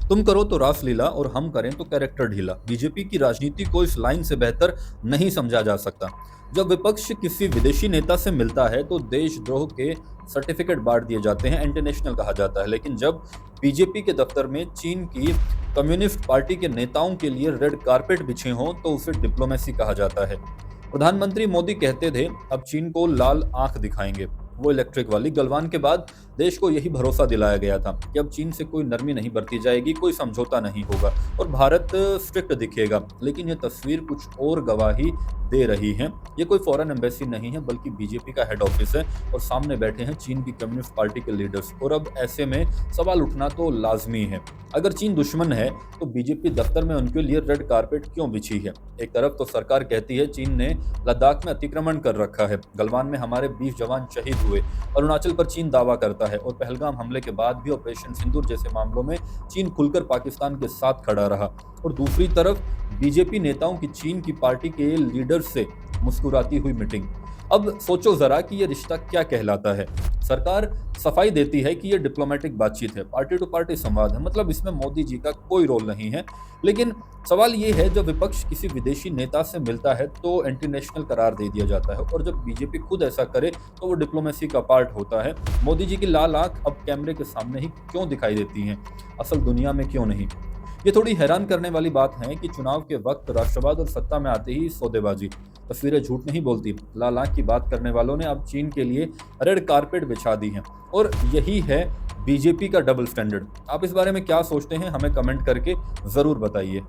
तुम करो तो रासलीला और हम करें तो कैरेक्टर ढीला। बीजेपी की राजनीति को इस लाइन से बेहतर नहीं समझा जा सकता। जब विपक्ष किसी विदेशी नेता से मिलता है तो देशद्रोह के सर्टिफिकेट बांट दिए जाते हैं, इंटरनेशनल कहा जाता है। लेकिन जब बीजेपी के दफ्तर में चीन की कम्युनिस्ट पार्टी के नेताओं के लिए रेड कारपेट बिछे हों तो उसे डिप्लोमेसी कहा जाता है। प्रधानमंत्री मोदी कहते थे अब चीन को लाल आंख दिखाएंगे, वो इलेक्ट्रिक वाली। गलवान के बाद देश को यही भरोसा दिलाया गया था कि अब चीन से कोई नरमी नहीं बरती जाएगी, कोई समझौता नहीं होगा और भारत स्ट्रिक्ट दिखेगा। लेकिन ये तस्वीर कुछ और गवाही दे रही है। ये कोई फॉरेन एम्बेसी नहीं है बल्कि बीजेपी का हेड ऑफिस है और सामने बैठे हैं चीन की कम्युनिस्ट पार्टी के लीडर्स। और अब ऐसे में सवाल उठना तो लाजमी है, अगर चीन दुश्मन है तो बीजेपी दफ्तर में उनके लिए रेड कारपेट क्यों बिछी है? एक तरफ तो सरकार कहती है चीन ने लद्दाख में अतिक्रमण कर रखा है, गलवान में हमारे 20 जवान शहीद हुए, अरुणाचल पर चीन दावा करता है और पहलगाम हमले के बाद भी ऑपरेशन सिंदूर जैसे मामलों में चीन खुलकर पाकिस्तान के साथ खड़ा रहा। और दूसरी तरफ बीजेपी नेताओं की चीन की पार्टी के लीडर से मुस्कुराती हुई मीटिंग। अब सोचो जरा कि यह रिश्ता क्या कहलाता है। सरकार सफाई देती है कि यह डिप्लोमेटिक बातचीत है, पार्टी टू पार्टी संवाद है, मतलब इसमें मोदी जी का कोई रोल नहीं है। लेकिन सवाल ये है, जब विपक्ष किसी विदेशी नेता से मिलता है तो इंटरनेशनल करार दे दिया जाता है और जब बीजेपी खुद ऐसा करे तो वो डिप्लोमेसी का पार्ट होता है। मोदी जी की लाल आंख अब कैमरे के सामने ही क्यों दिखाई देती हैं, असल दुनिया में क्यों नहीं? ये थोड़ी हैरान करने वाली बात है कि चुनाव के वक्त राष्ट्रवाद और सत्ता में आते ही सौदेबाजी। तस्वीरें झूठ नहीं बोलती। लाल आंख की बात करने वालों ने अब चीन के लिए रेड कारपेट बिछा दी है और यही है बीजेपी का डबल स्टैंडर्ड। आप इस बारे में क्या सोचते हैं, हमें कमेंट करके जरूर बताइए।